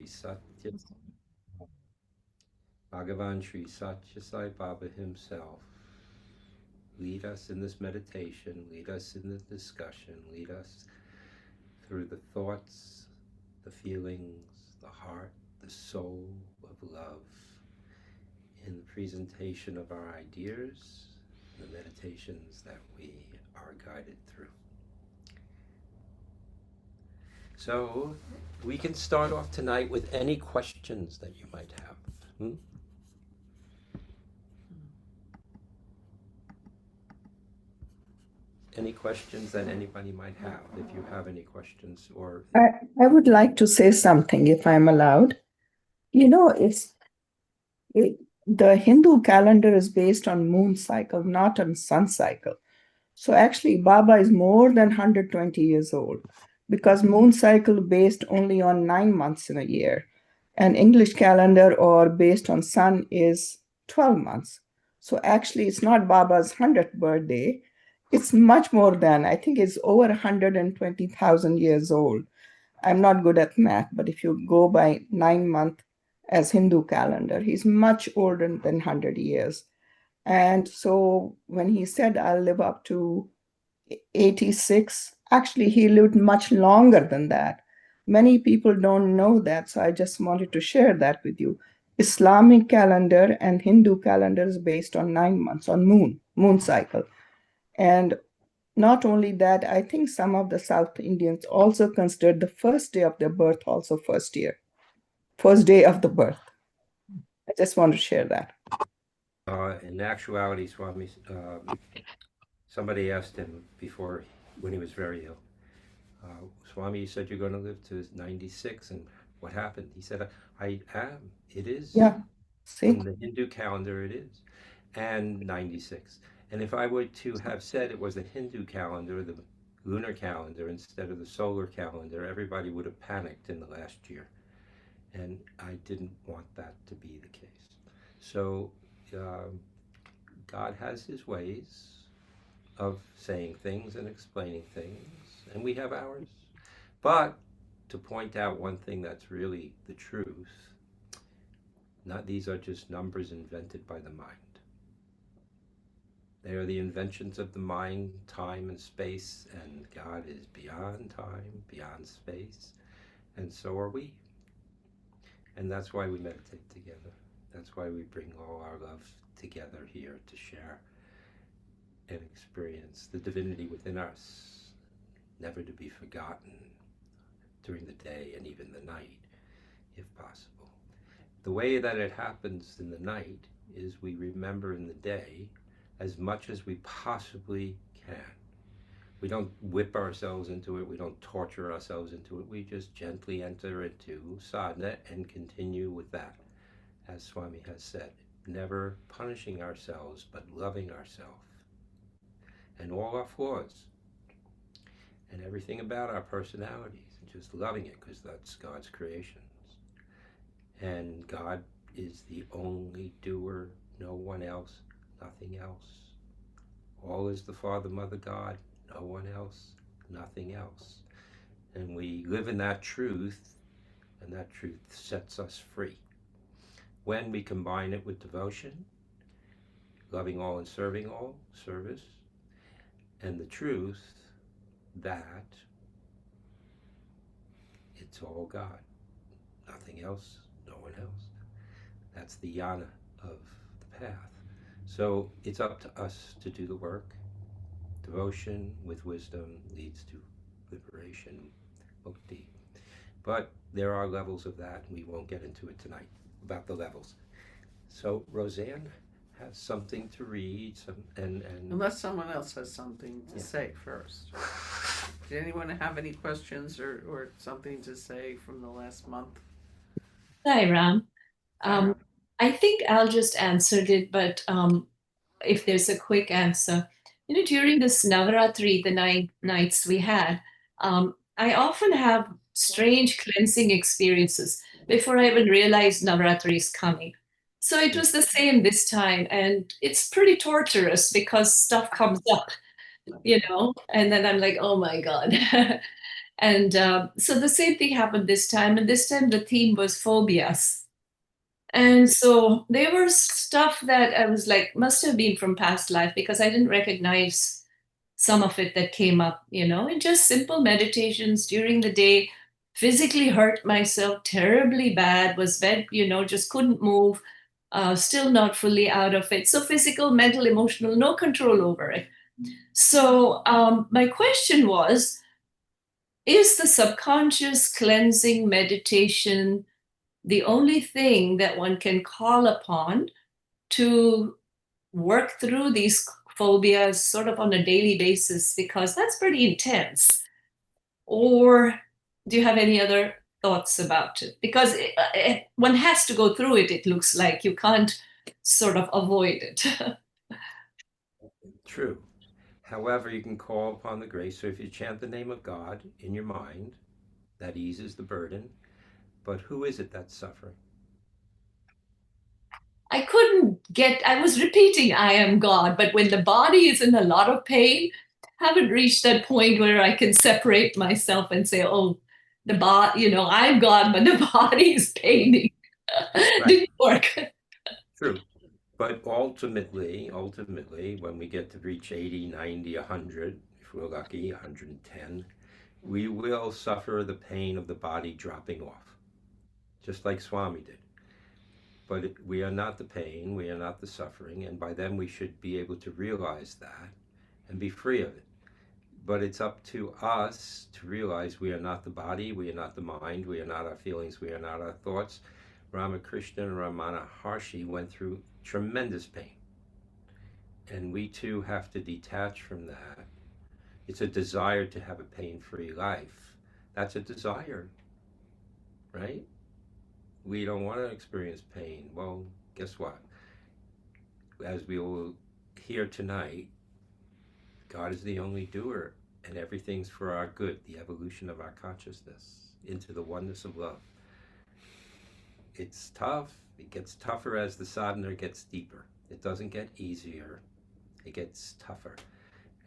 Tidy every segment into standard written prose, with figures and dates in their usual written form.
Satya Bhagavan Sri Satya Sai Baba himself lead us in this meditation, lead us in the discussion, lead us through the thoughts, the feelings, the heart, the soul of love in the presentation of our ideas, the meditations that we are guided through. So we can start off tonight with any questions that you might have. Any questions that anybody might have, if you have any questions or... I would like to say something, if I'm allowed. You know, the Hindu calendar is based on moon cycle, not on sun cycle. So actually, Baba is more than 120 years old because moon cycle based only on 9 months in a year, and English calendar or based on sun is 12 months. So actually, it's not Baba's 100th birthday. It's much more than, I think it's over 120,000 years old. I'm not good at math, but if you go by 9 month as Hindu calendar, he's much older than 100 years. And so when he said, I'll live up to 86, actually, he lived much longer than that. Many people don't know that, so I just wanted to share that with you. Islamic calendar and Hindu calendar is based on 9 months, on moon cycle. And not only that, I think some of the South Indians also consider the first day of their birth also first day of the birth. I just want to share that. In actuality, Swami, somebody asked him before, when he was very ill, Swami, you said you're going to live to 96, and what happened? He said, I am. It is. Yeah. See? In the Hindu calendar, it is. And 96. And if I were to have said it was the Hindu calendar, the lunar calendar, instead of the solar calendar, everybody would have panicked in the last year. And I didn't want that to be the case. So God has his ways of saying things and explaining things, and we have ours. But to point out one thing that's really the truth, these are just numbers invented by the mind. They are the inventions of the mind, time and space, and God is beyond time, beyond space, and so are we. And that's why we meditate together. That's why we bring all our love together here to share and experience the divinity within us, never to be forgotten during the day and even the night, if possible. The way that it happens in the night is we remember in the day as much as we possibly can. We don't whip ourselves into it. We don't torture ourselves into it. We just gently enter into sadhana and continue with that. As Swami has said, never punishing ourselves, but loving ourselves and all our flaws and everything about our personalities, and just loving it because that's God's creations. And God is the only doer, no one else, nothing else. All is the Father, Mother, God, no one else, nothing else. And we live in that truth, and that truth sets us free. When we combine it with devotion, loving all and serving all, service, and the truth that it's all God, nothing else, no one else. That's the yana of the path. So it's up to us to do the work. Devotion with wisdom leads to liberation, mukti. But there are levels of that, and we won't get into it tonight about the levels. So Roseanne has something to read, and unless someone else has something to say first. Did anyone have any questions or something to say from the last month? Sai Ram. I think Al just answered it, but if there's a quick answer. During this Navaratri, the 9 nights we had, I often have strange cleansing experiences before I even realize Navaratri is coming. So it was the same this time, and it's pretty torturous because stuff comes up, and then I'm like, oh my God. And so the same thing happened this time. And this time the theme was phobias. And so there were stuff that I was like, must have been from past life because I didn't recognize some of it that came up, and just simple meditations during the day. Physically hurt myself terribly bad, was just couldn't move, still not fully out of it. So physical, mental, emotional, no control over it. So my question was, is the subconscious cleansing meditation the only thing that one can call upon to work through these phobias sort of on a daily basis? Because that's pretty intense. Or do you have any other thoughts about it? Because one has to go through it, it looks like. You can't sort of avoid it. True. However, you can call upon the grace. So if you chant the name of God in your mind, that eases the burden. But who is it that's suffering? I was repeating, I am God, but when the body is in a lot of pain, haven't reached that point where I can separate myself and say, oh, the body, I'm God, but the body is paining. Right. Didn't work. True. But ultimately, when we get to reach 80, 90, 100, if we're lucky, 110, we will suffer the pain of the body dropping off, just like Swami did. But we are not the pain, we are not the suffering, and by then we should be able to realize that and be free of it. But it's up to us to realize we are not the body, we are not the mind, we are not our feelings, we are not our thoughts. Ramakrishna and Ramana Maharshi went through tremendous pain. And we too have to detach from that. It's a desire to have a pain-free life. That's a desire, right? We don't want to experience pain. Well, guess what? As we will hear tonight, God is the only doer, and everything's for our good, the evolution of our consciousness into the oneness of love. It's tough. It gets tougher as the sadhana gets deeper. It doesn't get easier. It gets tougher.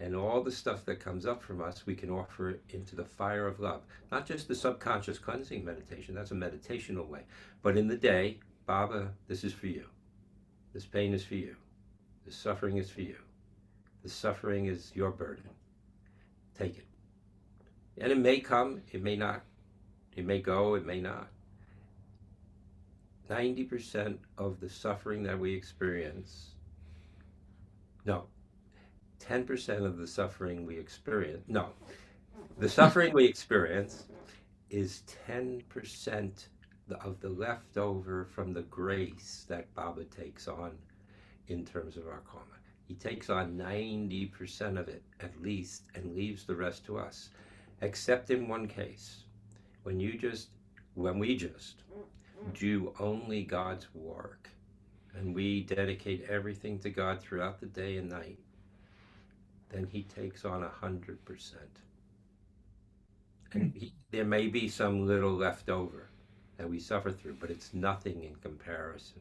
And all the stuff that comes up from us, we can offer into the fire of love. Not just the subconscious cleansing meditation, that's a meditational way. But in the day, Baba, this is for you. This pain is for you. This suffering is for you. This suffering is your burden. Take it. And it may come, it may not. It may go, it may not. 90% of the suffering that we experience, no, 10% of the suffering we experience, no, the suffering we experience is 10% of the leftover from the grace that Baba takes on in terms of our karma. He takes on 90% of it at least and leaves the rest to us, except in one case, when we just do only God's work and we dedicate everything to God throughout the day and night, then he takes on 100%. And there may be some little left over that we suffer through, but it's nothing in comparison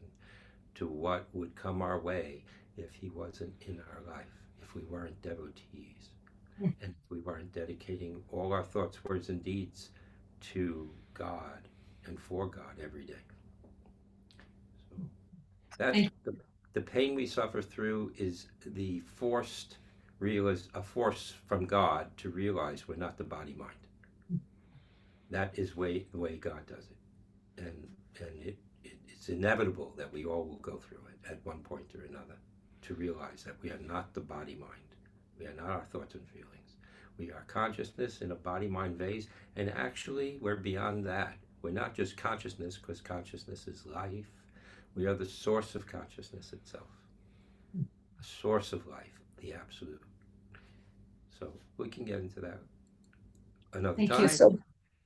to what would come our way if he wasn't in our life, if we weren't devotees, and if we weren't dedicating all our thoughts, words, and deeds to God and for God every day. So that's the pain we suffer through is the a force from God to realize we're not the body mind. That is the way God does it, and it's inevitable that we all will go through it at one point or another, to realize that we are not the body mind, we are not our thoughts and feelings. We are consciousness in a body mind vase, and actually we're beyond that. We're not just consciousness, because consciousness is life. We are the source of consciousness itself, a source of life, the absolute. So we can get into that another Thank time. you. So,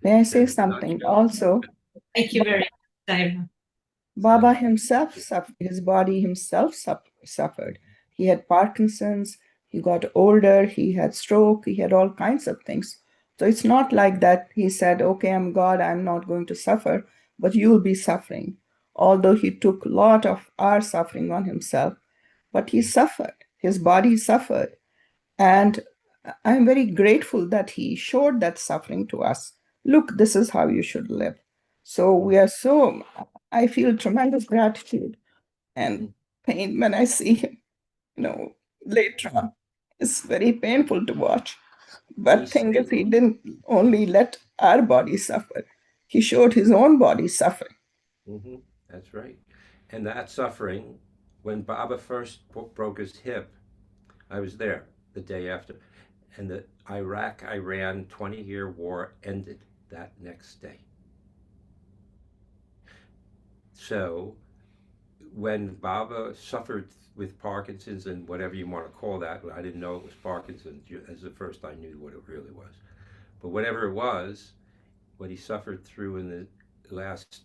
may I say something also? Thank you very much, Sai Ram. Baba himself suffered, his body himself suffered. He had Parkinson's, he got older, he had stroke, he had all kinds of things. So it's not like that he said, okay, I'm God, I'm not going to suffer, but you'll be suffering. Although he took a lot of our suffering on himself, but he suffered, his body suffered. And I'm very grateful that he showed that suffering to us. Look, this is how you should live. So I feel tremendous gratitude and pain when I see him, later on. It's very painful to watch. But thing is, he didn't only let our body suffer, he showed his own body suffering. Mm-hmm. That's right. And that suffering, when Baba first broke his hip, I was there the day after, and the Iraq Iran 20-year war ended that next day. So when Baba suffered with Parkinson's and whatever you want to call that, I didn't know it was Parkinson's as the first I knew what it really was. But whatever it was, what he suffered through in the last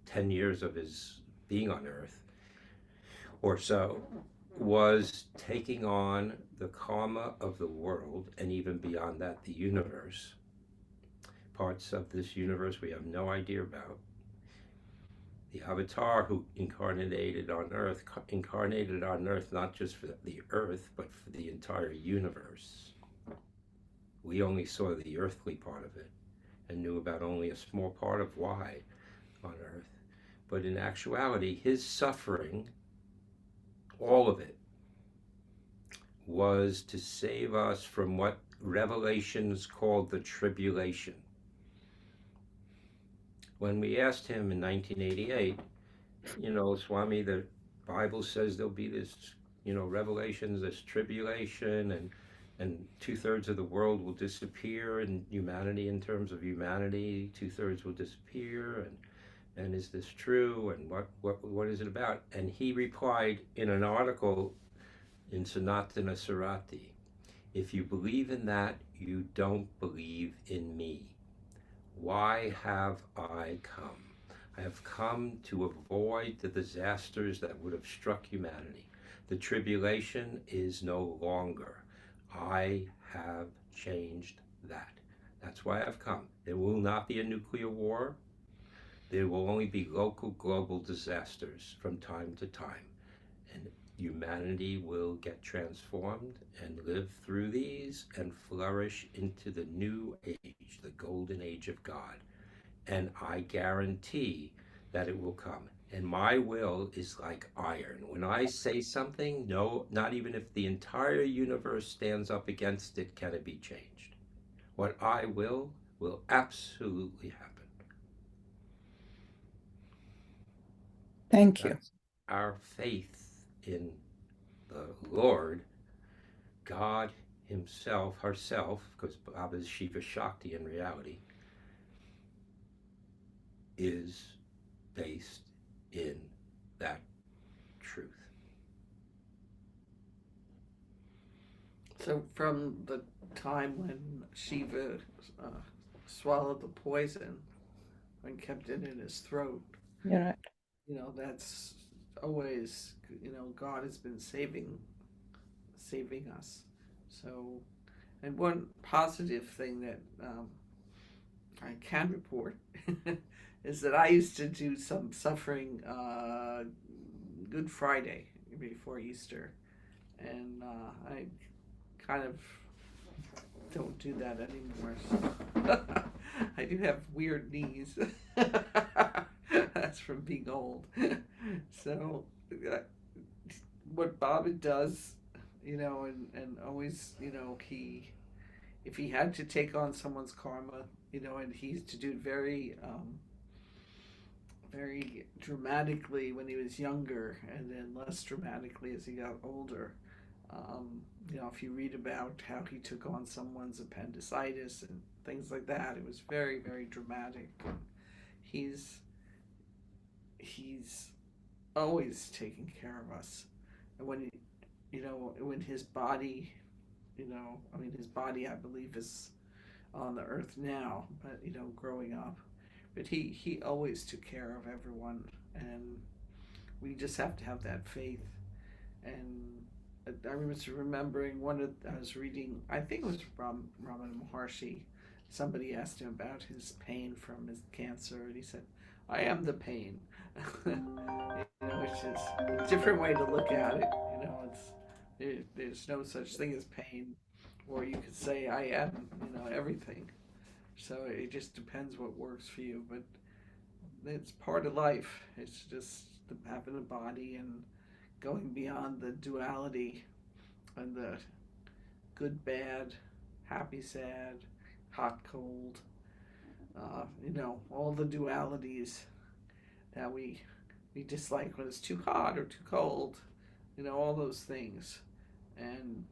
10 years of his being on Earth or so was taking on the karma of the world and even beyond that, the universe. Parts of this universe we have no idea about. The avatar who incarnated on Earth not just for the Earth, but for the entire universe. We only saw the earthly part of it and knew about only a small part of why on Earth. But in actuality, his suffering, all of it, was to save us from what Revelations called the tribulation. When we asked him in 1988, Swami, the Bible says there'll be this, Revelations, this tribulation, and 2/3 of the world will disappear, and humanity, in terms of humanity, 2/3 will disappear, and is this true, and what is it about? And he replied in an article in Sanatana Sarati, if you believe in that, you don't believe in me. Why have I come? I have come to avoid the disasters that would have struck humanity. The tribulation is no longer. I have changed that. That's why I've come. There will not be a nuclear war. There will only be local global disasters from time to time. And humanity will get transformed and live through these and flourish into the new age, the golden age of God. And I guarantee that it will come. And my will is like iron. When I say something, no, not even if the entire universe stands up against it, can it be changed. What I will absolutely happen. Thank you. That's our faith in the Lord, God Himself, herself, because Baba is Shiva Shakti in reality, is based in that truth. So from the time when Shiva swallowed the poison and kept it in his throat, You're right. That's always, God has been saving us. So, and one positive thing that I can report is that I used to do some suffering Good Friday before Easter, and I kind of don't do that anymore. So I do have weird knees. That's from being old. So what Baba does, and always, if he had to take on someone's karma, and he's to do it very, very dramatically when he was younger, and then less dramatically as he got older. If you read about how he took on someone's appendicitis and things like that, it was very, very dramatic. He's always taking care of us, and when his body, his body, I believe, is on the earth now, but growing up, but he always took care of everyone, and we just have to have that faith. And I was remembering I was reading, I think it was from Ramana Maharshi. Somebody asked him about his pain from his cancer, and he said, "I am the pain," which is a different way to look at it. There's no such thing as pain. or you could say I am, everything. So it just depends what works for you, but it's part of life. It's just having a body and going beyond the duality and the good, bad, happy, sad, hot, cold, all the dualities that we dislike when it's too hot or too cold, all those things. And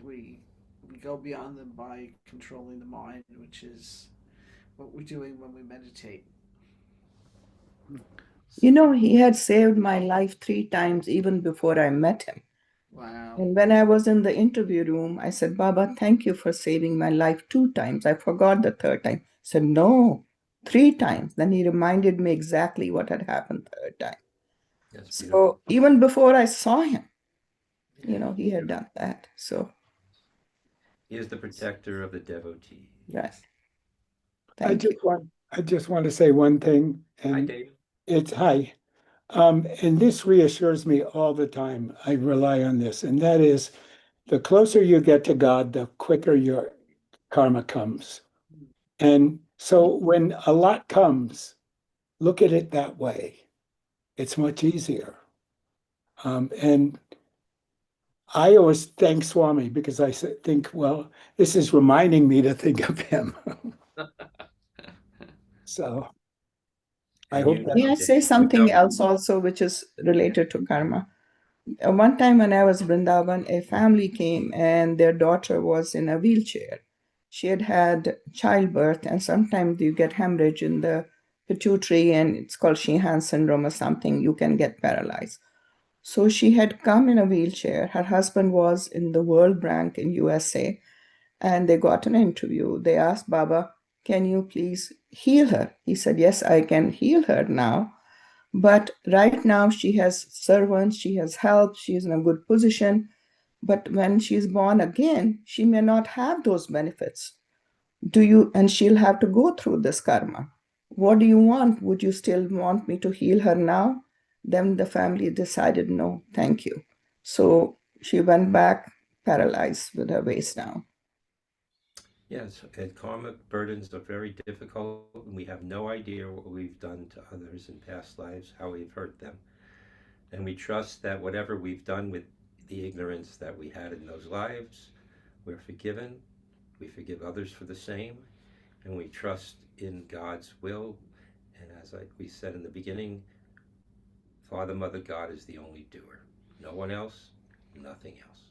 we we go beyond them by controlling the mind, which is what we're doing when we meditate. You know, he had saved my life 3 times even before I met him. Wow. And when I was in the interview room, I said, Baba, thank you for saving my life 2 times. I forgot the third time. He said, no, 3 times. Then he reminded me exactly what had happened third time. That's beautiful. So even before I saw him, he had done that. So, He is the protector of the devotee. right. I Thank you. just want to say one thing, Hi, and David. it's hi. And this reassures me all the time. I rely on this, and that is the closer you get to God, the quicker your karma comes. And so when a lot comes, look at it that way. It's much easier. And I always thank Swami because I think, well, this is reminding me to think of him. So I And hope you that. May I know, say David, something else also, which is related to karma? One time when I was in Vrindavan, a family came and their daughter was in a wheelchair. She had had childbirth, and sometimes you get hemorrhage in the pituitary, and it's called Sheehan syndrome or something. You can get paralyzed. So she had come in a wheelchair. Her husband was in the World Bank in USA, and they got an interview. They asked Baba, "Can you please heal her?" He said, "Yes, I can heal her now. But right now, she has servants, she has help, she is in a good position. But when she's born again, she may not have those benefits. And she'll have to go through this karma. What do you want? Would you still want me to heal her now?" Then the family decided, no, thank you. So she went back paralyzed with her waist down. yes, and karmic burdens are very difficult, and we have no idea what we've done to others in past lives, how we've hurt them. And we trust that whatever we've done with the ignorance that we had in those lives, we're forgiven. We forgive others for the same, and we trust in God's will. And as we said in the beginning, Father, Mother, God is the only doer. No one else, nothing else.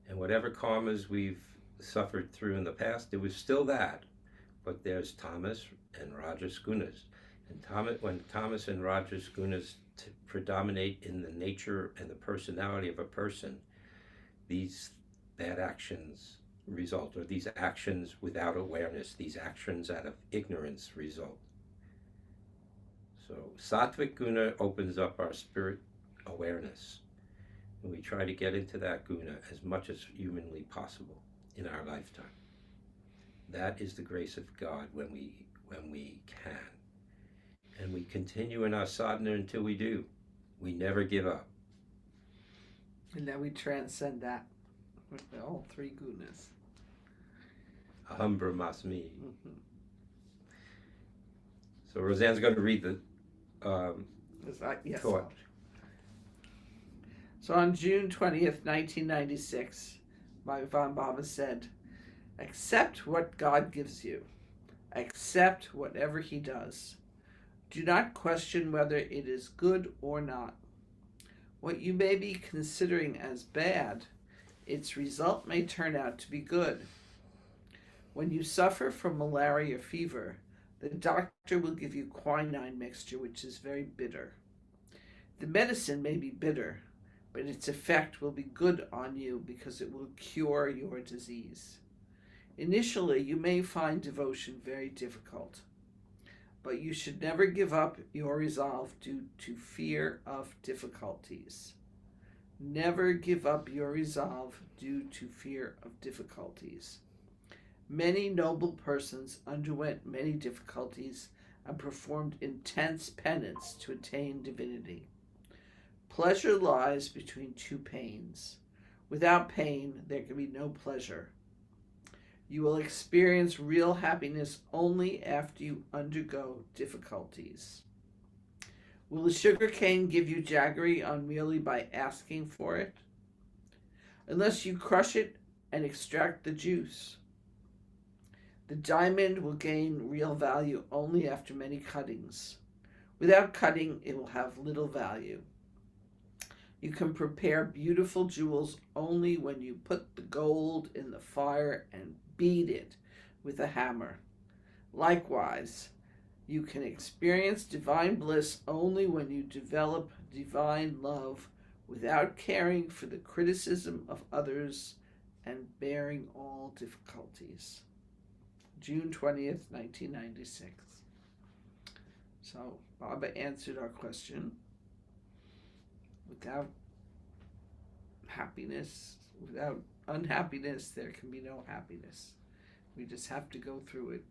And whatever karmas we've suffered through in the past, it was still that. But there's Tamas and Rajas gunas. And when Tamas and Rajas gunas predominate in the nature and the personality of a person, these bad actions result, or these actions without awareness, these actions out of ignorance result. So sattvic guna opens up our spirit awareness, and we try to get into that guna as much as humanly possible in our lifetime. That is the grace of God when we can. And we continue in our sadhana until we do. We never give up. And then we transcend that with all three gunas. Aham brahmasmi. Mm-hmm. So Roseanne's going to read the Yes. thought. So on June 20th, 1996, Bhagavan Baba said, "Accept what God gives you. Accept whatever He does. Do not question whether it is good or not. What you may be considering as bad, its result may turn out to be good. When you suffer from malaria fever, the doctor will give you quinine mixture, which is very bitter. The medicine may be bitter, but its effect will be good on you because it will cure your disease. Initially, you may find devotion very difficult, but you should never give up your resolve due to fear of difficulties. Never give up your resolve due to fear of difficulties. Many noble persons underwent many difficulties and performed intense penance to attain divinity. Pleasure lies between two pains. Without pain, there can be no pleasure. You will experience real happiness only after you undergo difficulties. Will the sugar cane give you jaggery on merely by asking for it? Unless you crush it and extract the juice. The diamond will gain real value only after many cuttings. Without cutting, it will have little value. You can prepare beautiful jewels only when you put the gold in the fire and beat it with a hammer. Likewise, you can experience divine bliss only when you develop divine love without caring for the criticism of others and bearing all difficulties. June 20th, 1996. So Baba answered our question. Without happiness, without unhappiness, there can be no happiness. We just have to go through it.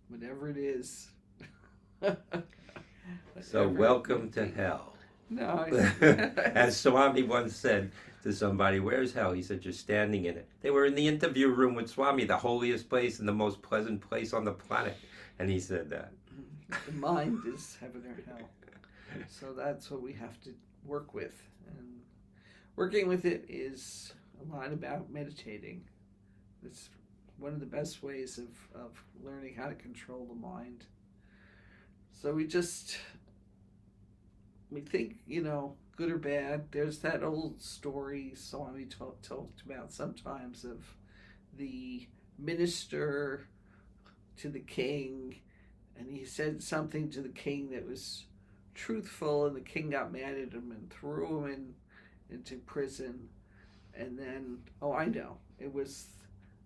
Whatever it is. So welcome to hell. No. As Swami once said to somebody, "Where's hell?" He said, "You're standing in it." They were in the interview room with Swami, the holiest place and the most pleasant place on the planet. And he said that. The mind is heaven or hell. So that's what we have to work with. And working with it is a lot about meditating. It's one of the best ways of learning how to control the mind. So we think, good or bad. There's that old story Swami talked about sometimes of the minister to the king, and he said something to the king that was truthful, and the king got mad at him and threw him into prison. And then, I know, it was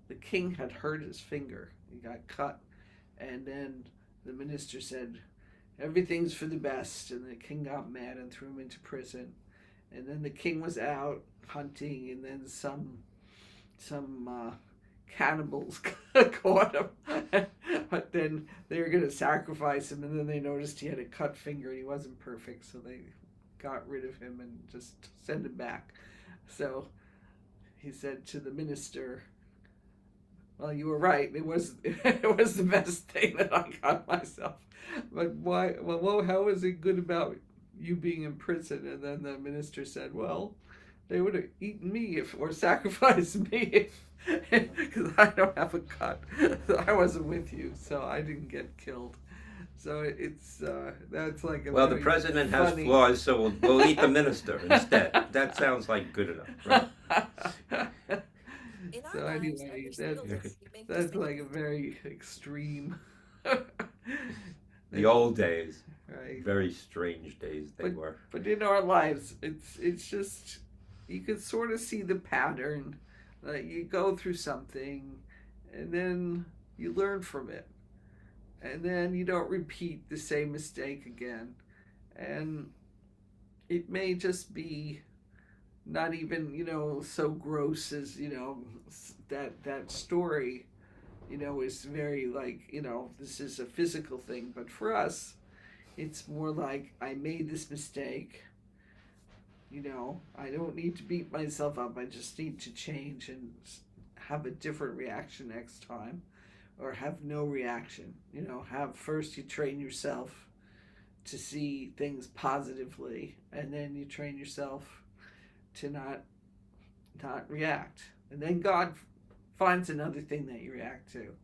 the king had hurt his finger. He got cut. And then the minister said, "Everything's for the best." And the king got mad and threw him into prison. And then the king was out hunting, and then some cannibals caught him. But then they were going to sacrifice him, and then they noticed he had a cut finger and he wasn't perfect, so they got rid of him and just sent him back. So he said to the minister, "Well, you were right. It was the best thing that I got myself. But why? Well, how is it good about you being in prison?" And then the minister said, "Well, they would have eaten me or sacrificed me because I don't have a cut. I wasn't with you, so I didn't get killed." So it's that's like a Well, the president has flaws, so we'll eat the minister instead. That sounds like good enough, right? So anyway, that's like a very extreme. The old days, right? Very strange days they were. But in our lives, it's just you can sort of see the pattern. You go through something, and then you learn from it, and then you don't repeat the same mistake again. And it may just be not even so gross as that story is very this is a physical thing, but for us it's more like I made this mistake. I don't need to beat myself up. I just need to change and have a different reaction next time, or have no reaction. First you train yourself to see things positively, and then you train yourself to not react. And then God finds another thing that you react to.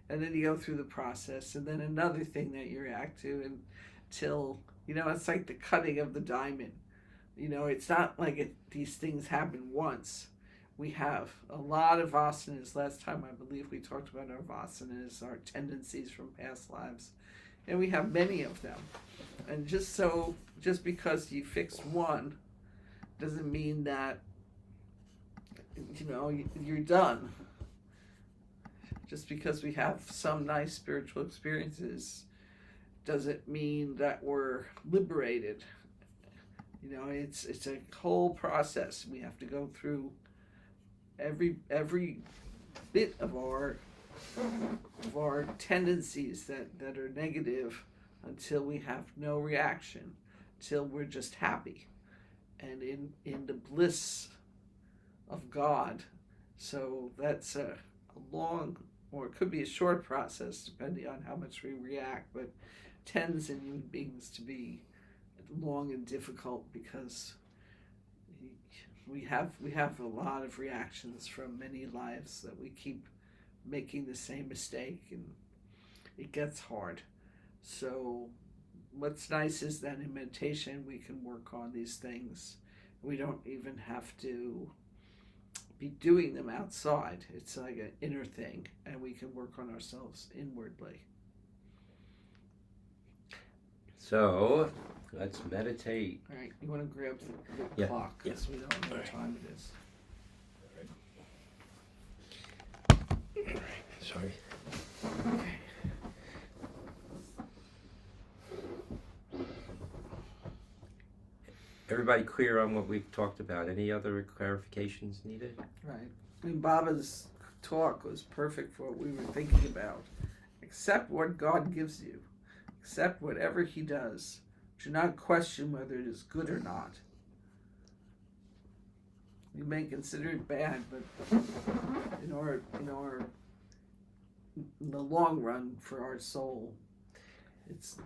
And then you go through the process, and then another thing that you react to until, it's like the cutting of the diamond. It's not like these things happen once. We have a lot of vasanas. Last time I believe we talked about our vasanas, our tendencies from past lives. And we have many of them. And just because you fixed one doesn't mean that you're done. Just because we have some nice spiritual experiences doesn't mean that we're liberated. It's a whole process. We have to go through every bit of our tendencies that are negative until we have no reaction, till we're just happy. and in the bliss of God. So that's a long, or it could be a short process depending on how much we react, but tends in human beings to be long and difficult because we have a lot of reactions from many lives that we keep making the same mistake, and it gets hard. So what's nice is that in meditation we can work on these things. We don't even have to be doing them outside. It's like an inner thing, and we can work on ourselves inwardly. So let's meditate. All right, you want to grab the Yeah, clock because we don't know what time it is. Sorry. Okay. Everybody clear on what we've talked about? Any other clarifications needed? Right. I mean, Baba's talk was perfect for what we were thinking about. Accept what God gives you. Accept whatever He does. Do not question whether it is good or not. You may consider it bad, but in the long run, for our soul, it's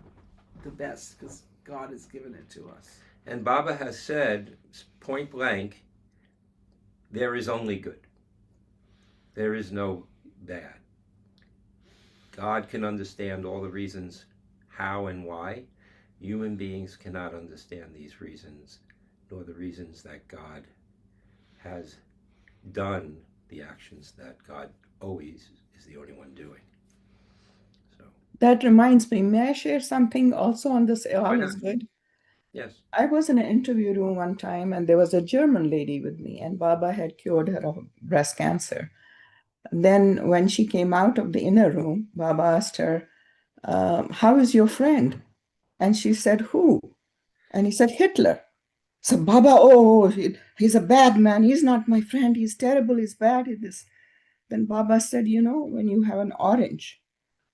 the best because God has given it to us. And Baba has said, point blank, there is only good. There is no bad. God can understand all the reasons how and why. Human beings cannot understand these reasons, nor the reasons that God has done the actions that God always is the only one doing. So That reminds me, may I share something also on this? All is good. yes. I was in an interview room one time, and there was a German lady with me, and Baba had cured her of breast cancer. Then, when she came out of the inner room, Baba asked her, how is your friend? And she said, who? And he said, Hitler. So Baba, he's a bad man. He's not my friend. He's terrible. He's bad. This. Then Baba said, when you have an orange,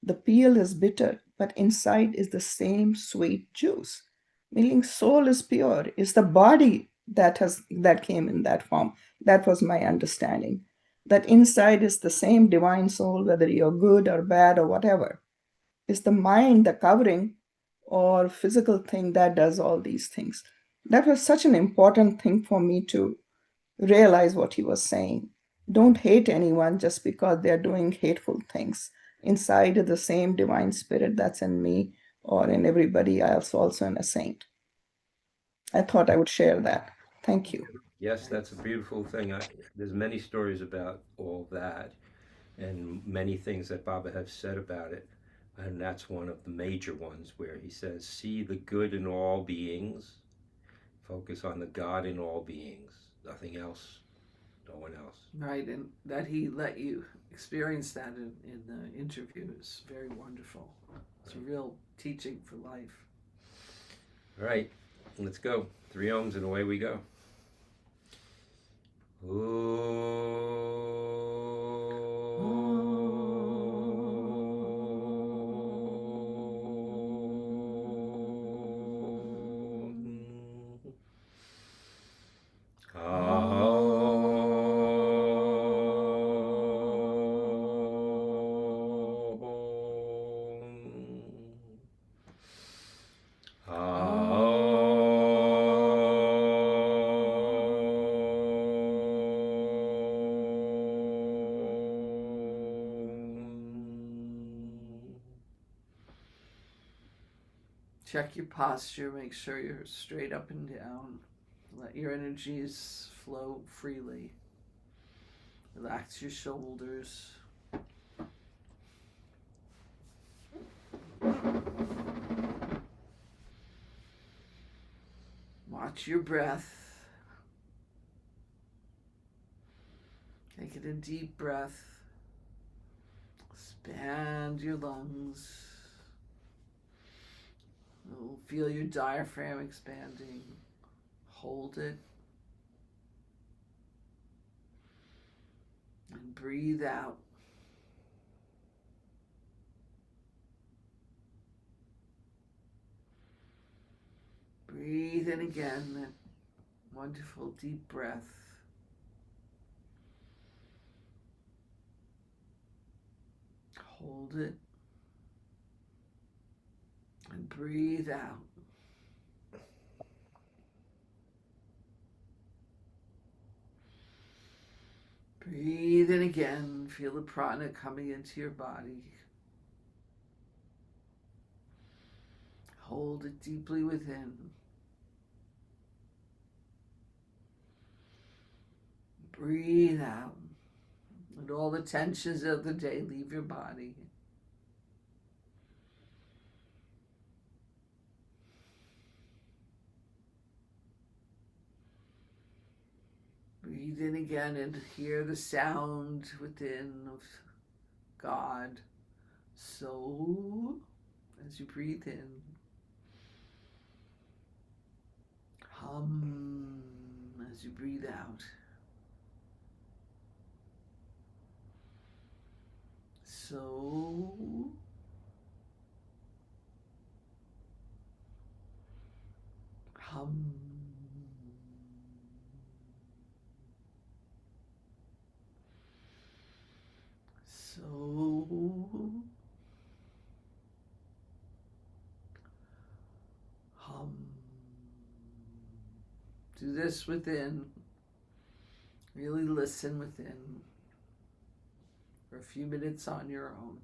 the peel is bitter, but inside is the same sweet juice. Meaning soul is pure. It's the body that came in that form. That was my understanding. That inside is the same divine soul, whether you're good or bad or whatever. It's the mind, the covering or physical thing that does all these things. That was such an important thing for me to realize what he was saying. Don't hate anyone just because they're doing hateful things. Inside the same divine spirit that's in me or in everybody else, also in a saint. I thought I would share that. Thank you. Yes, that's a beautiful thing. There's many stories about all that and many things that Baba has said about it. And that's one of the major ones where he says, see the good in all beings, focus on the God in all beings, nothing else, no one else. Right, and that he let you experience that in the interview is very wonderful. It's a real teaching for life. All right, let's go. 3 ohms and away we go. Check your posture, make sure you're straight up and down. Let your energies flow freely. Relax your shoulders. Watch your breath. Take it a deep breath. Expand your lungs. Feel your diaphragm expanding. Hold it. And breathe out. Breathe in again. wonderful deep breath. Hold it and breathe out. Breathe in again. Feel the prana coming into your body. Hold it deeply within. Breathe out. And all the tensions of the day leave your body. Breathe in again and hear the sound within of God. So, as you breathe in, hum as you breathe out. So, hum. So, hum. Do this within. Really listen within for a few minutes on your own.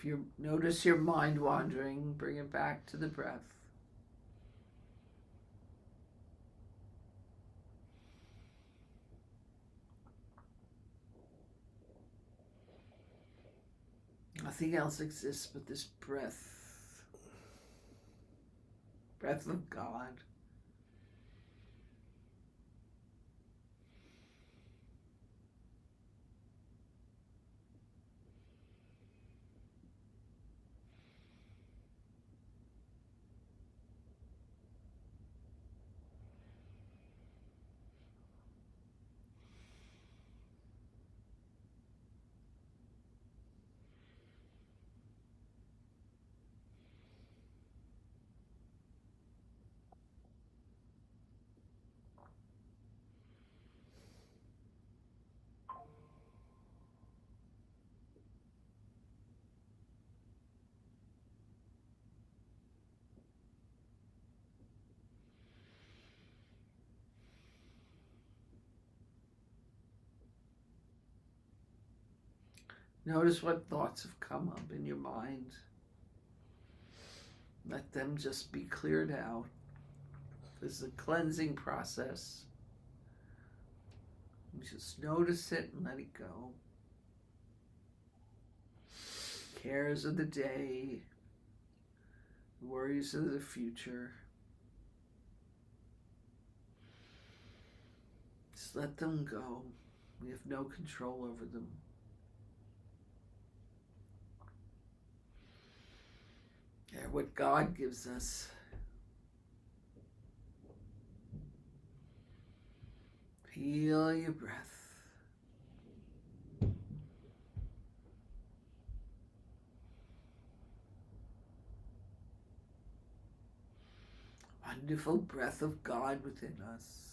If you notice your mind wandering, bring it back to the breath. Nothing else exists but this breath. Breath of God. Notice what thoughts have come up in your mind. Let them just be cleared out. This is a cleansing process. You just notice it and let it go. Cares of the day, worries of the future. Just let them go. We have no control over them. They're what God gives us. Feel your breath. Wonderful breath of God within us.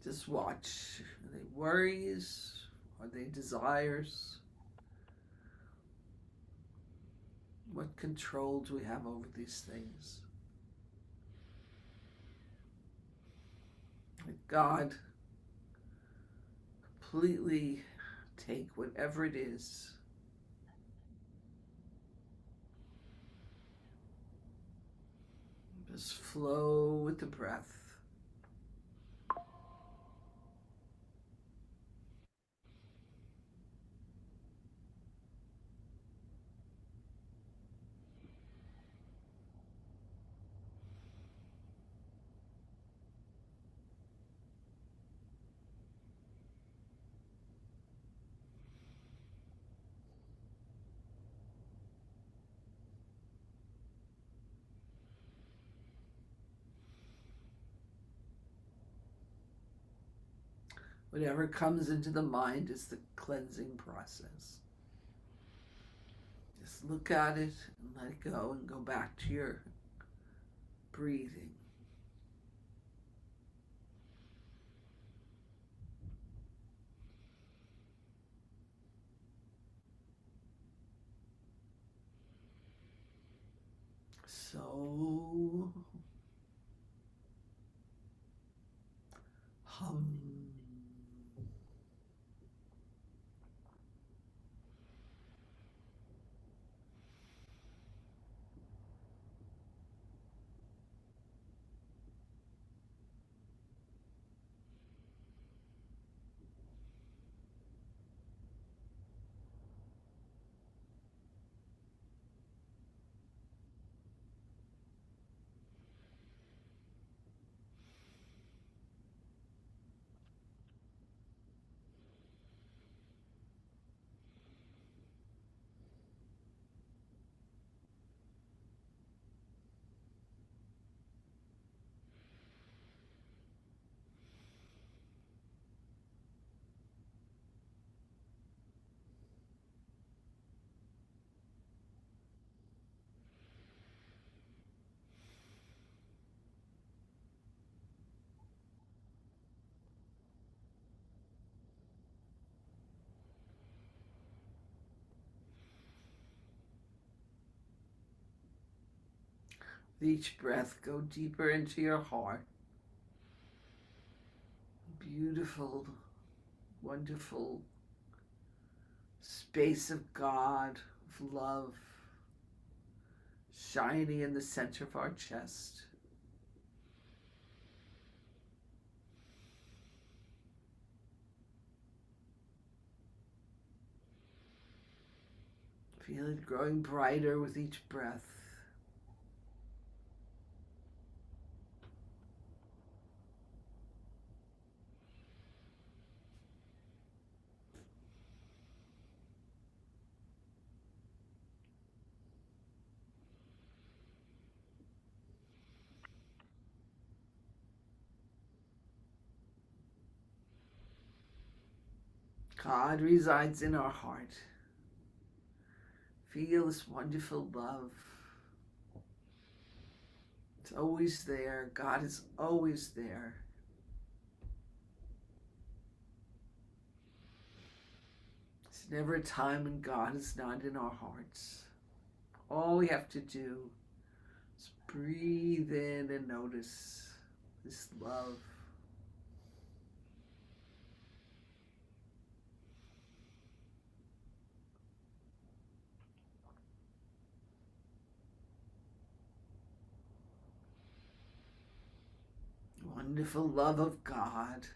Just watch. Are they worries? Are they desires? What control do we have over these things? Let God completely take whatever it is. Just flow with the breath. Whatever comes into the mind is the cleansing process. Just look at it and let it go and go back to your breathing. So hum. With each breath, go deeper into your heart. Beautiful, wonderful space of God, of love, shining in the center of our chest. Feel it growing brighter with each breath. God resides in our heart. Feel this wonderful love. It's always there. God is always there. There's never a time when God is not in our hearts. All we have to do is breathe in and notice this love. Wonderful love of God.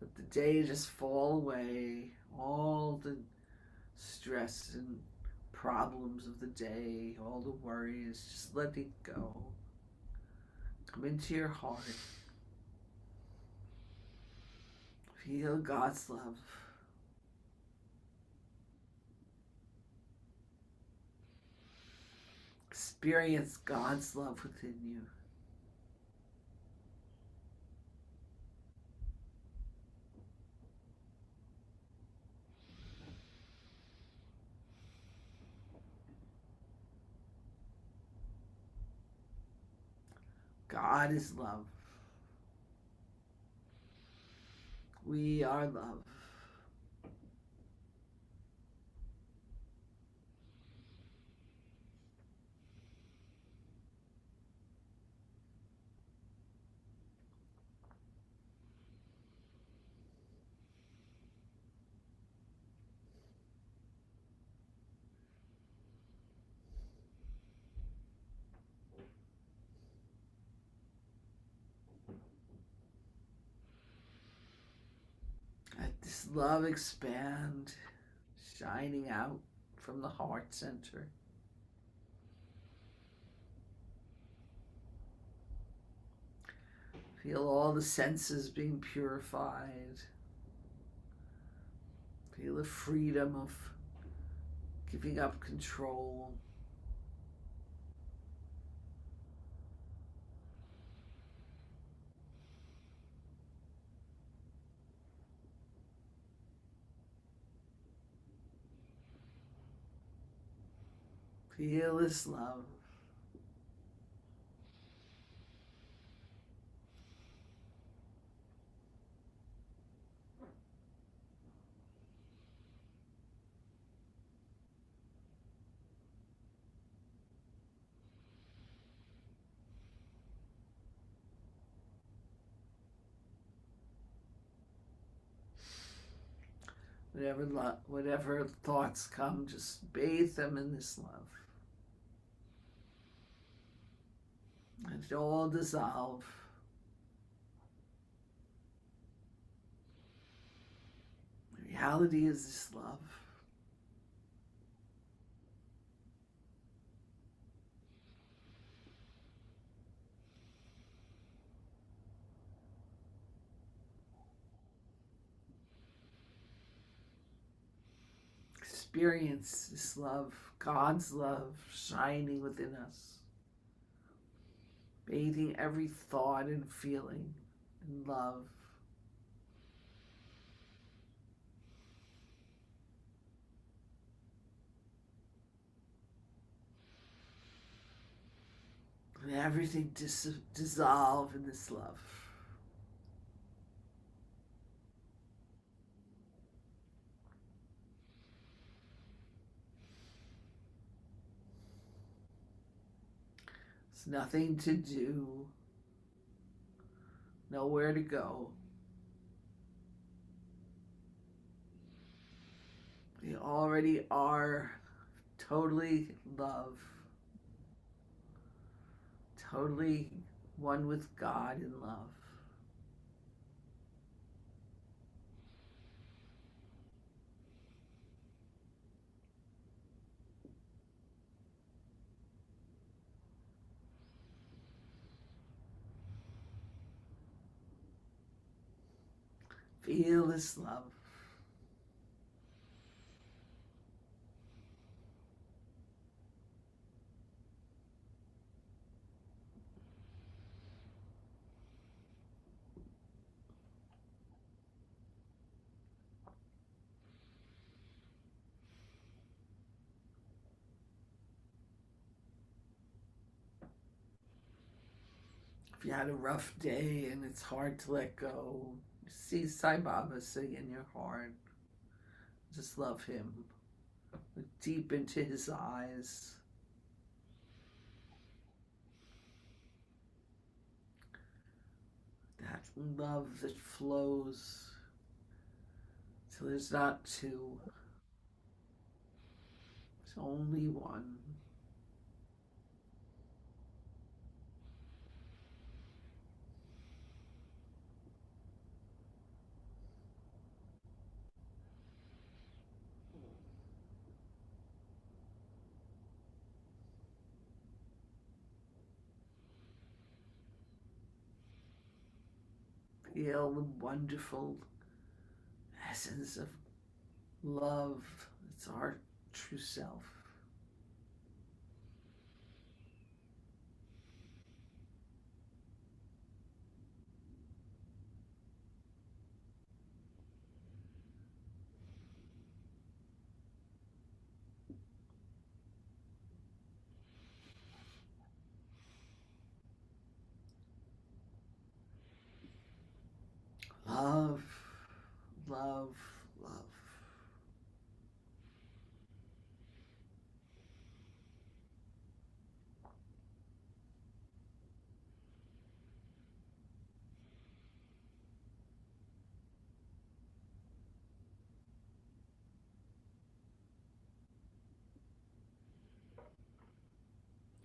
Let the day just fall away. All the stress and problems of the day, all the worries, just let it go. Come into your heart. Feel God's love. Experience God's love within you. God is love. We are love. Let this love expand, shining out from the heart center. Feel all the senses being purified. Feel the freedom of giving up control. Feel this love. Whatever thoughts come, just bathe them in this love. Let it all dissolve. The reality is this love. Experience this love, God's love shining within us, bathing every thought and feeling in love. And everything dissolve in this love. There's nothing to do, nowhere to go. We already are totally love, totally one with God in love. Feel this love. If you had a rough day and it's hard to let go, see Sai Baba sing in your heart. Just love him. Look deep into his eyes. That love that flows till there's not two. There's only one. Feel the wonderful essence of love. It's our true self. Love, love, love.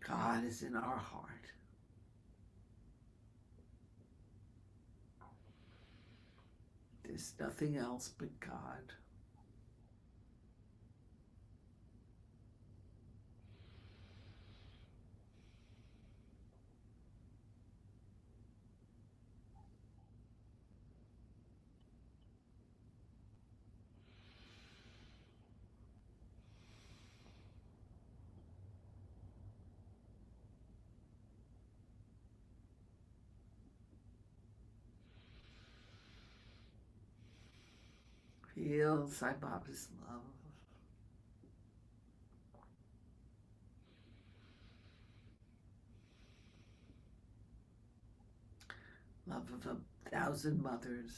God is in our heart. There's nothing else but God. Feel Sai Baba's love. Love of 1,000 mothers.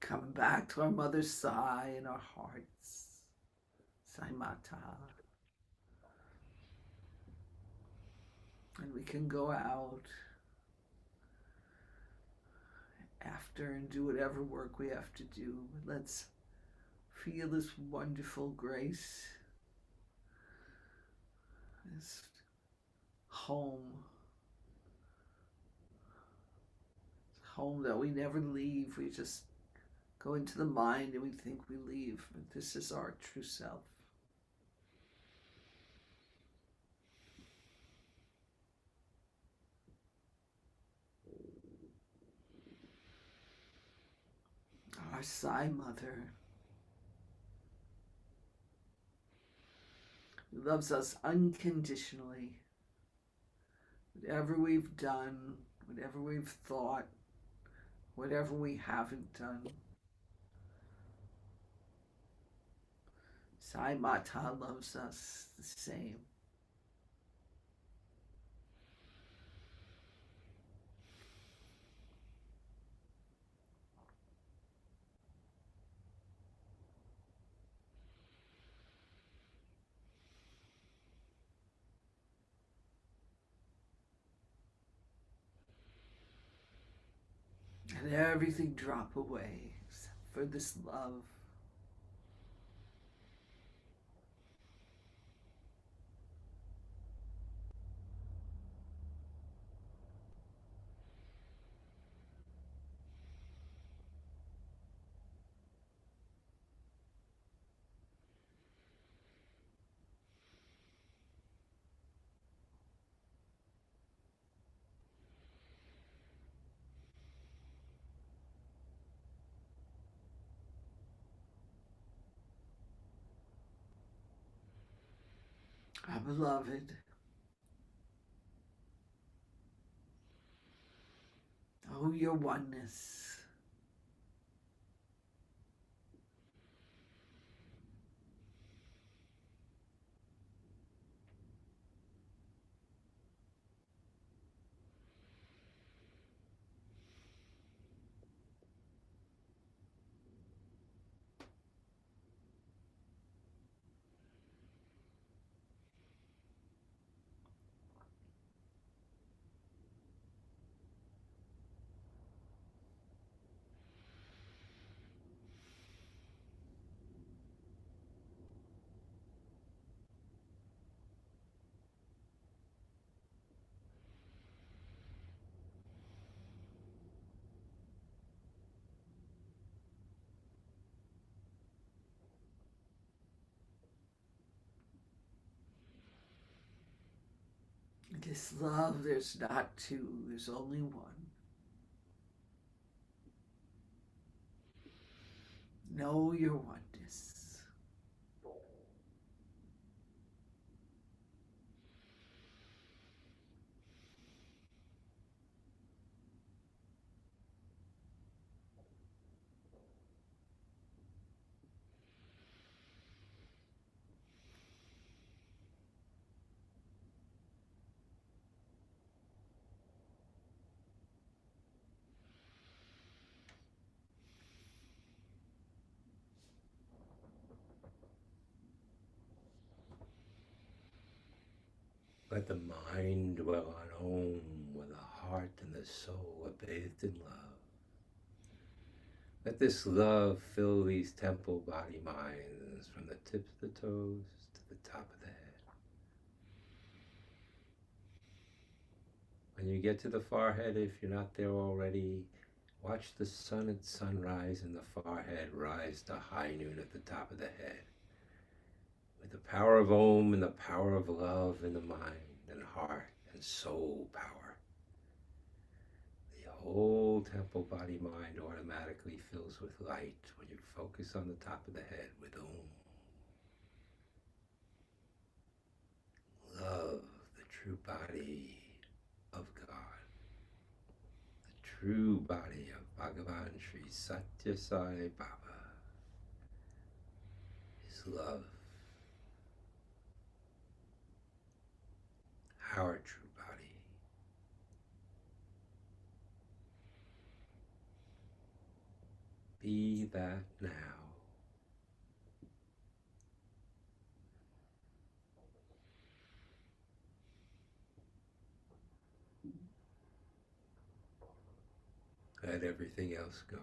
Coming back to our mother Sai in our hearts. Sai Mata. And we can go out after and do whatever work we have to do. But let's feel this wonderful grace, this home, home that we never leave. We just go into the mind and we think we leave, but this is our true self. Our Sai Mother, who loves us unconditionally. Whatever we've done, whatever we've thought, whatever we haven't done, Sai Mata loves us the same. And everything drop away for this love. Our beloved, oh, your oneness. This love, there's not two, there's only one. Know your oneness. Let the mind dwell on Om, where the heart and the soul are bathed in love. Let this love fill these temple body minds from the tips of the toes to the top of the head. When you get to the forehead, if you're not there already, watch the sun at sunrise in the forehead rise to high noon at the top of the head. With the power of Om and the power of love in the mind and heart and soul power, the whole temple body mind automatically fills with light when you focus on the top of the head with Om. Love the true body of God, the true body of Bhagavan Sri Satya Sai Baba, his love, our true body. Be that now. Let everything else go.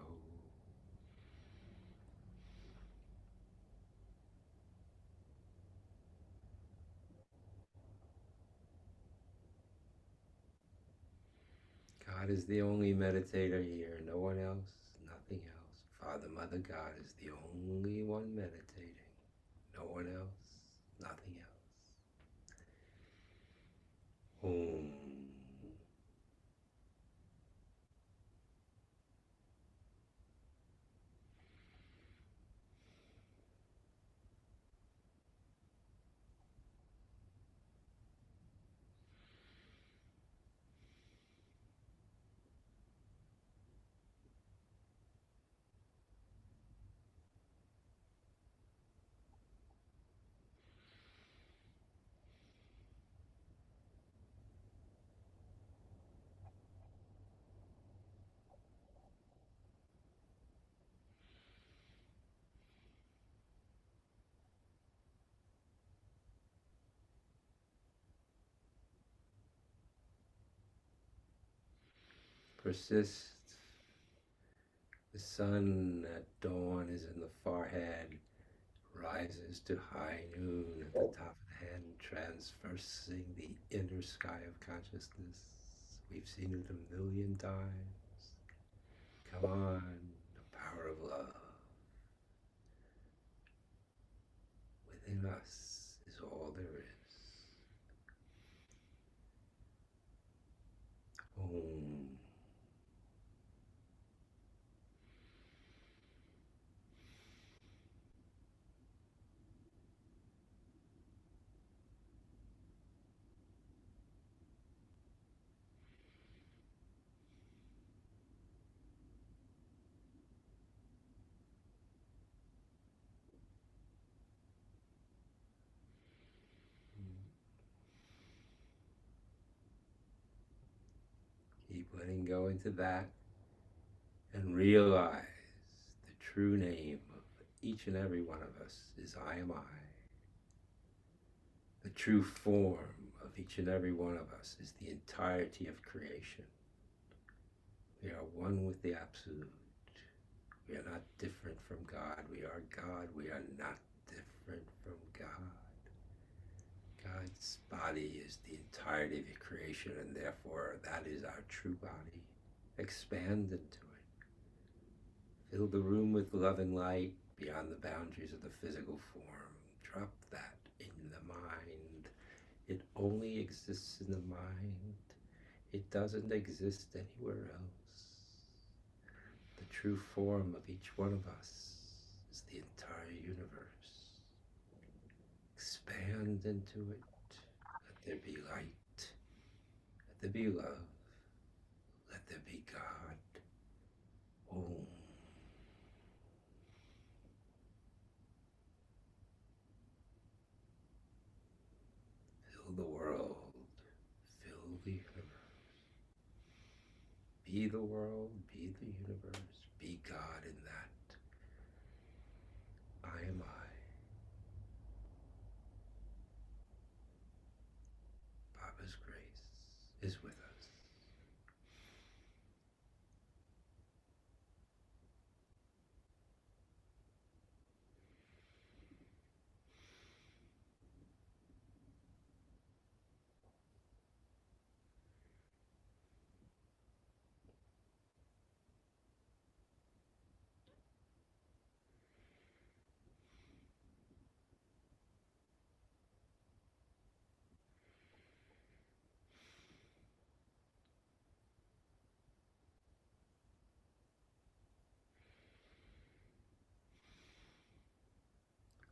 God is the only meditator here, no one else, nothing else. Father, Mother, God is the only one meditating, no one else, nothing else. Om. Persist. The sun at dawn is in the forehead, rises to high noon at the top of the head, transversing the inner sky of consciousness. We've seen it a million times. Come on, the power of love. Within us is all there is. Om. Keep letting go into that and realize the true name of each and every one of us is I am I. The true form of each and every one of us is the entirety of creation. We are one with the Absolute. We are not different from God. We are God. We are not different from God. God's body is the entirety of the creation, and therefore that is our true body. Expand into it. Fill the room with love and light beyond the boundaries of the physical form. Drop that in the mind. It only exists in the mind. It doesn't exist anywhere else. The true form of each one of us is the entire universe. Expand into it. Let there be light. Let there be love. Let there be God. Om. Fill the world. Fill the universe. Be the world. Be the universe. Be God in that. I am I. is with us.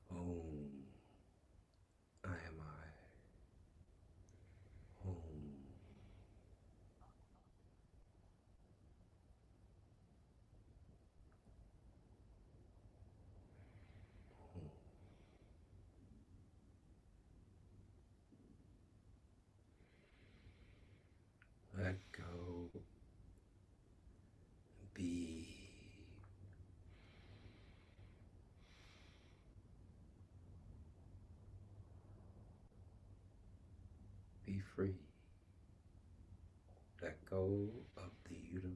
Om, I am I. Om. Let go. Be. Be free. Let go of the universe.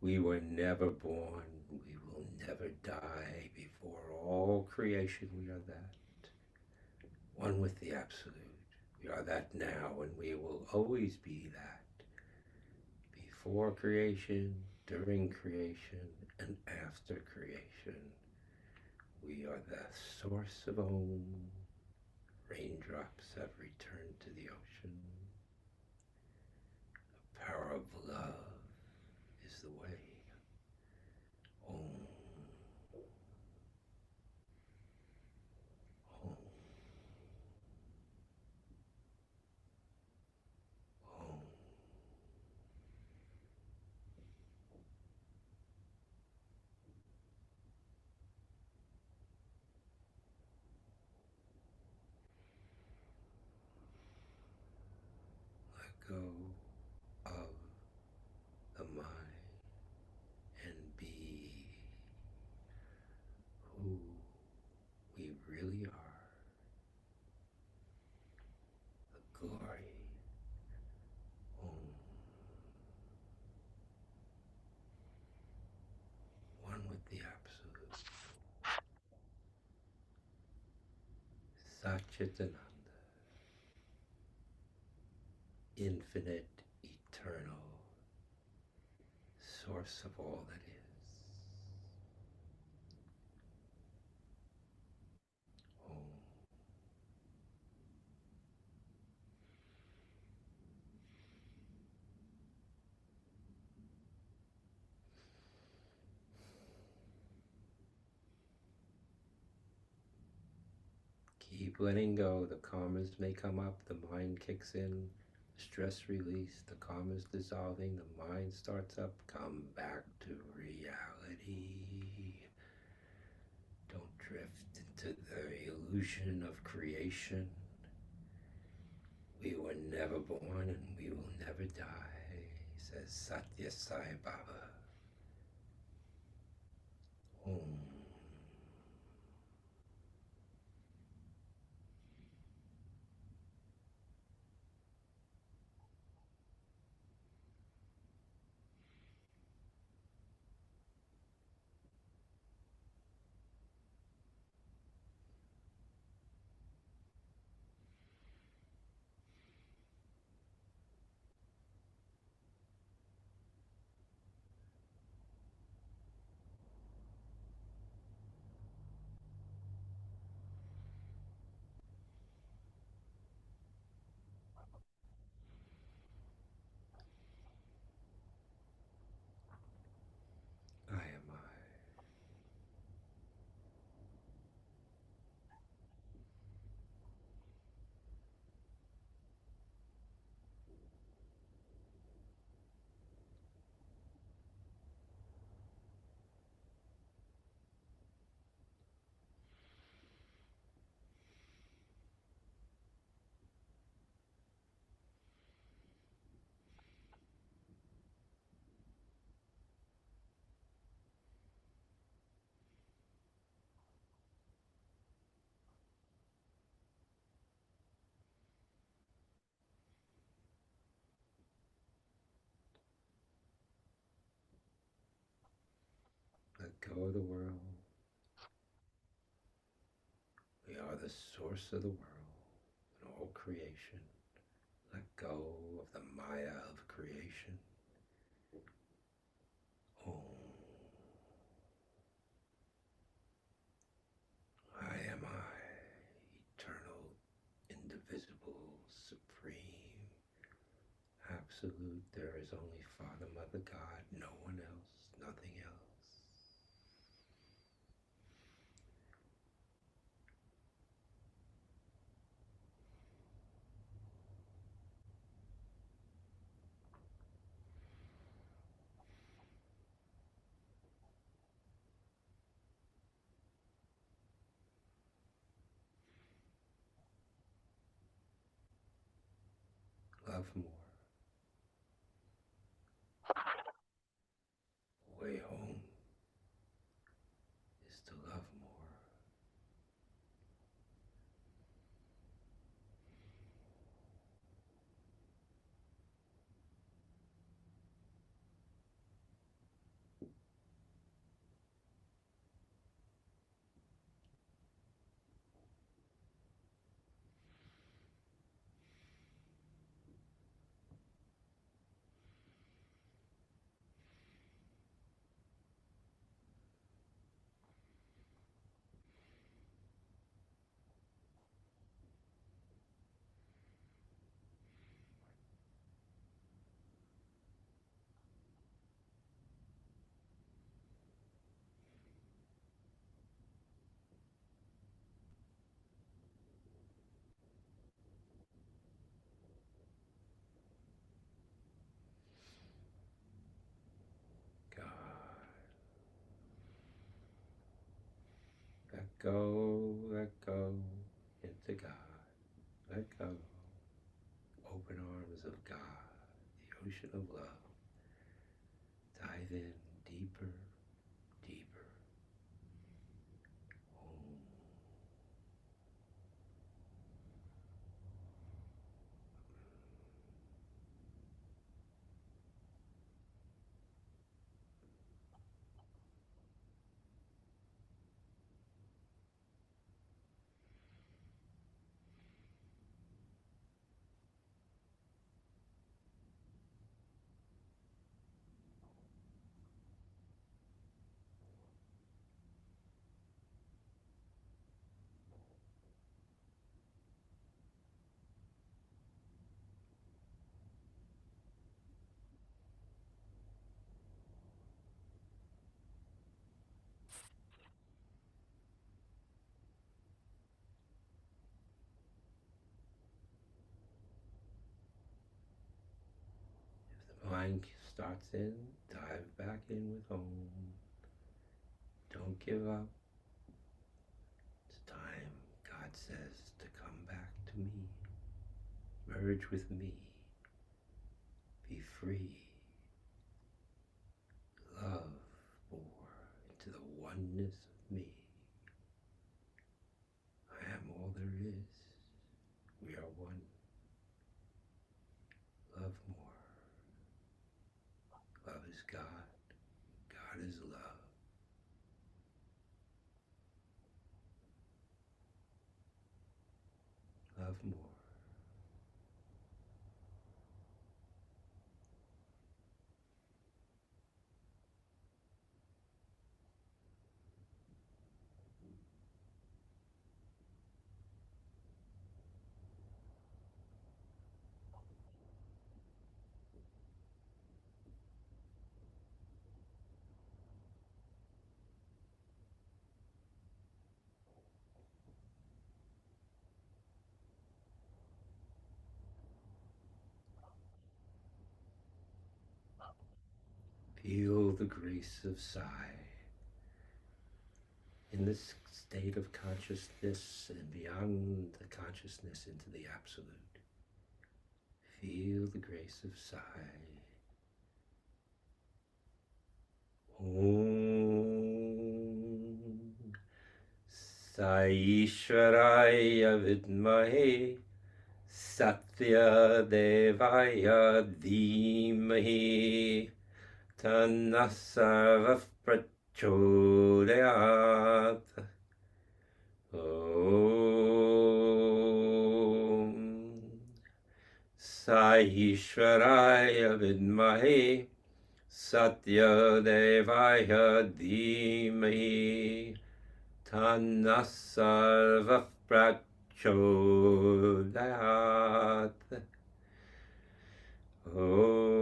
We were never born. We will never die. Before all creation, we are that. One with the Absolute. We are that now, and we will always be that. Before creation, during creation, and after creation. We are the source of Om. Raindrops have returned to the ocean. The power of love is the way. Om. Om. Om. Let go of the mind and be who we really are. The glory. Om. One with the Absolute. Satchitananda. Infinite, eternal, source of all that is. Om. Keep letting go. The karmas may come up, the mind kicks in, stress release, the karma's dissolving, the mind starts up. Come back to reality. Don't drift into the illusion of creation. We were never born and we will never die, says Satya Sai Baba. Om. go of the world. We are the source of the world and all creation. Let go of the Maya of creation. Om. I am I, eternal, indivisible, supreme, absolute. There is only Father, Mother, God, no one else, nothing else. Love more. Way home is to love more. God. Let go into God. Let go. Open arms of God, the ocean of love. Dive in deeper, deeper. Om. If the mind starts in, dive back in with Om. Don't give up. It's time, God says, to come back to me. Merge with me. Be free. Love more into the oneness of me. I am all there is. We are one. Love more. Love is God. God is love. Love more. Feel the grace of Sai in this state of consciousness and beyond the consciousness into the absolute. Feel the grace of Sai. Om Sai Ishwaraya Vidmahe Satya Devaya Dhimahi Tanna Sarva Chodayat. Om Sai Ishwaraya Vidmahe Satya Devaya Dhimahi Tanna Sarva Prachodayat. Om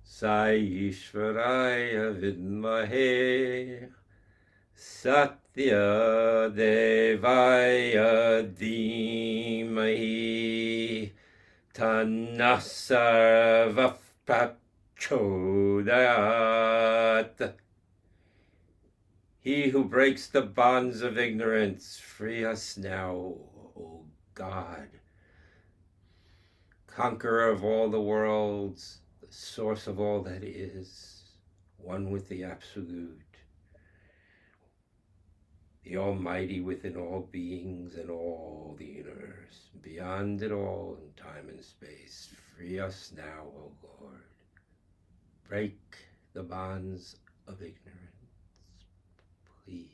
Sai Ishwaraya Vidmahe Satya Devaya Dhimahi Tanna Sarva Prachodayat. He who breaks the bonds of ignorance, free us now, O God, conqueror of all the worlds, the source of all that is, one with the Absolute, the Almighty within all beings and all the universe, beyond it all in time and space. Free us now, O Lord. Break the bonds of ignorance, please.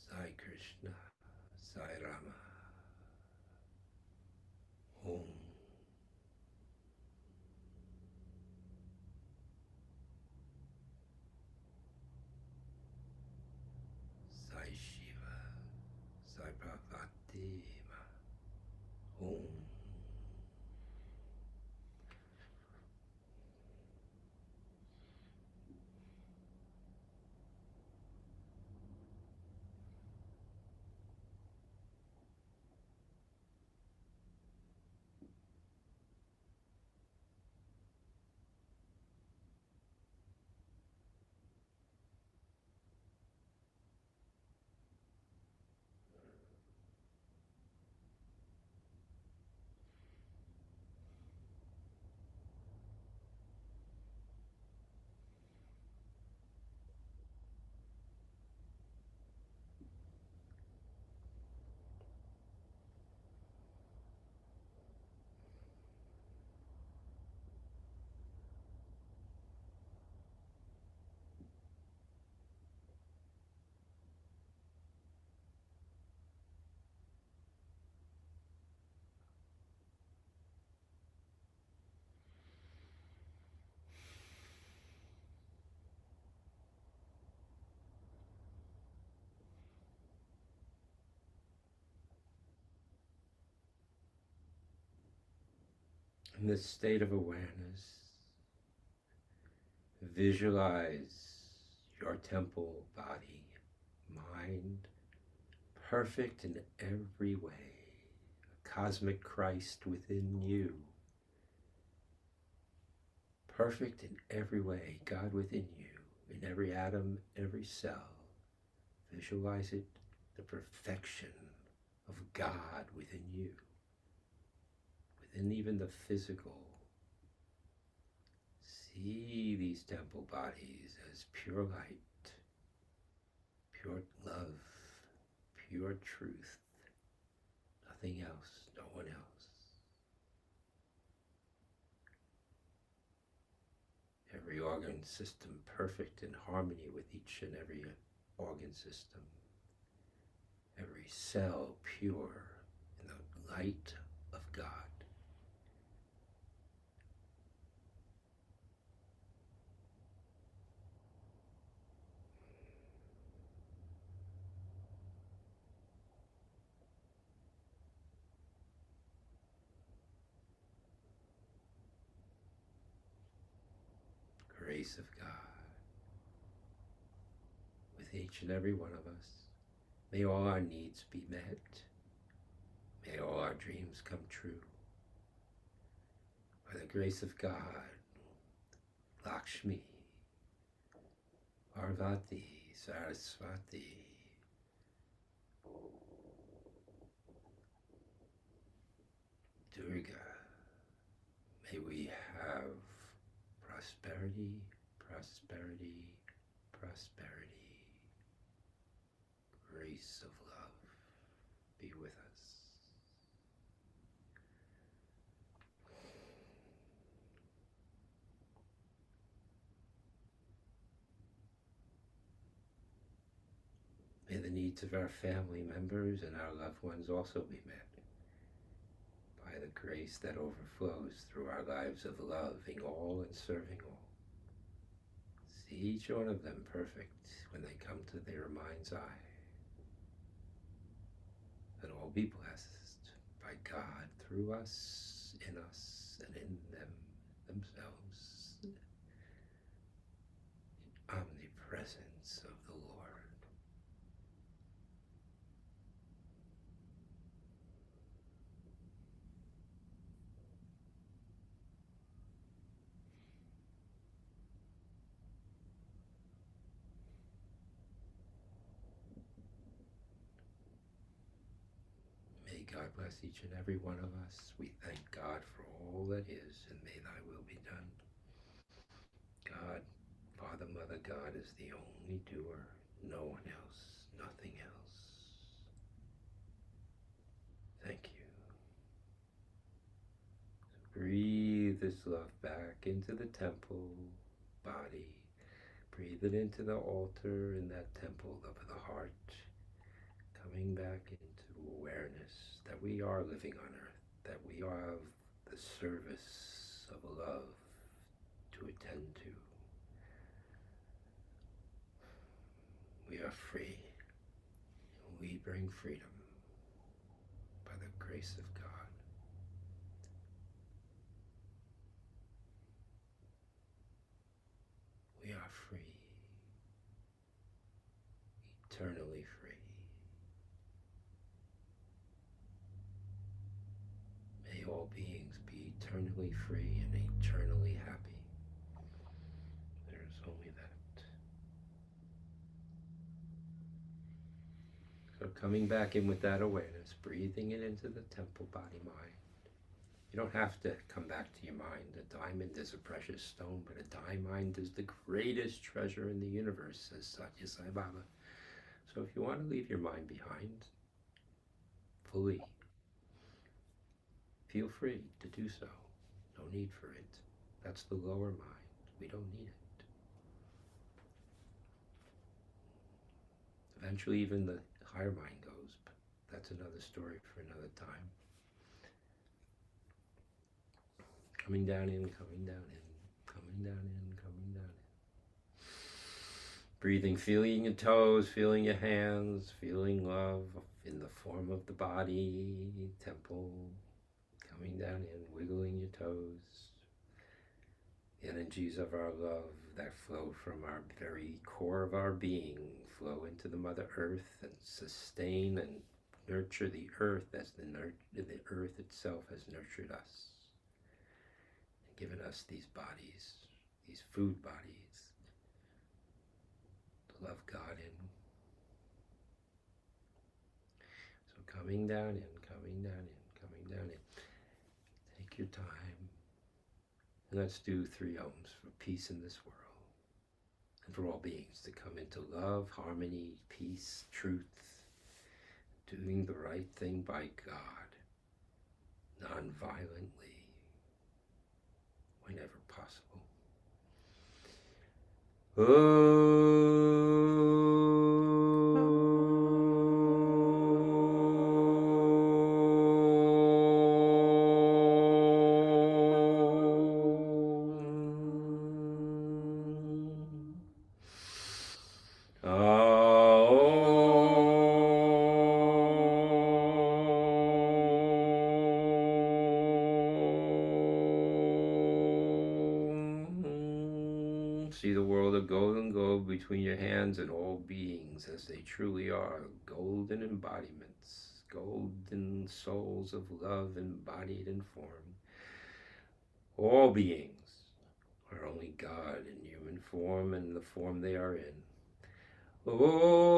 Sai Krishna, Sai Rama, Om. Sai Shiva, Sai Parvati, Om. In this state of awareness, visualize your temple, body, mind, perfect in every way, a cosmic Christ within you. Perfect in every way, God within you, in every atom, every cell. Visualize it, the perfection of God within you, within even the physical. See these temple bodies as pure light, pure love, pure truth, nothing else, no one else. Every organ system perfect in harmony with each and every organ system. Every cell pure in the light of God. Grace of God with each and every one of us. May all our needs be met. May all our dreams come true. By the grace of God, Lakshmi, Parvati, Saraswati, Durga. May we have prosperity, prosperity, prosperity. Grace of love be with us. May the needs of our family members and our loved ones also be met by the grace that overflows through our lives of loving all and serving all. See each one of them perfect when they come to their mind's eye. That all be blessed by God through us, in us, and in them themselves. Omnipresence of the Lord. May God bless each and every one of us. We thank God for all that is, and may thy will be done. God, Father, Mother, God is the only doer, no one else, nothing else. Thank you. Breathe this love back into the temple, body. Breathe it into the altar in that temple of the heart, coming back into awareness that we are living on earth, that we have the service of love to attend to. We are free. We bring freedom by the grace of God. We are free, eternally free. May all beings be eternally free and eternally happy. There is only that. So coming back in with that awareness, breathing it into the temple, body, mind. You don't have to come back to your mind. A diamond is a precious stone, but a diamond is the greatest treasure in the universe, says Sai Ram. So if you want to leave your mind behind, fully, feel free to do so. No need for it. That's the lower mind. We don't need it. Eventually even the higher mind goes, but that's another story for another time. Coming down in, coming down in, coming down in, coming down in. Breathing, feeling your toes, feeling your hands, feeling love in the form of the body, temple. Coming down in, wiggling your toes. The energies of our love that flow from our very core of our being flow into the Mother Earth and sustain and nurture the earth as the earth itself has nurtured us. Given us these bodies, these food bodies, to love God in. So coming down in, coming down in, coming down in. Take your time. And let's do 3 Ohms for peace in this world. And for all beings to come into love, harmony, peace, truth, doing the right thing by God, non-violently, whenever possible. See the world of golden gold between your hands and all beings as they truly are, golden embodiments, golden souls of love embodied in form. All beings are only God in human form and the form they are in. Oh.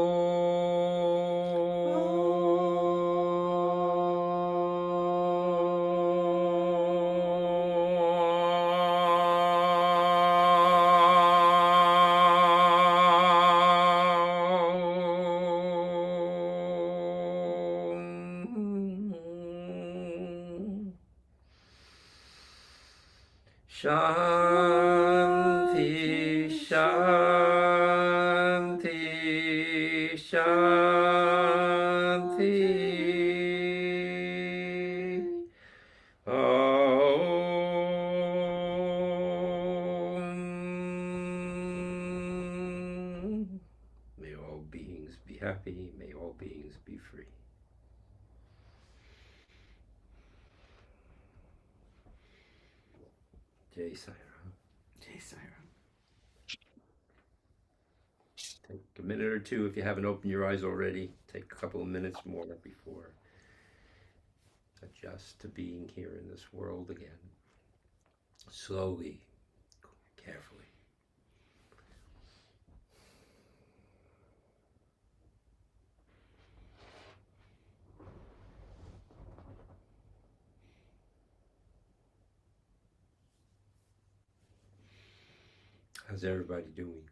Shanti, Shanti, Shanti. Om. May all beings be happy. May all beings be free. Jai Sai Ram. Jai Sai Ram. Take a minute or two if you haven't opened your eyes already. Take a couple of minutes more before adjust to being here in this world again. Slowly, carefully. How's everybody doing?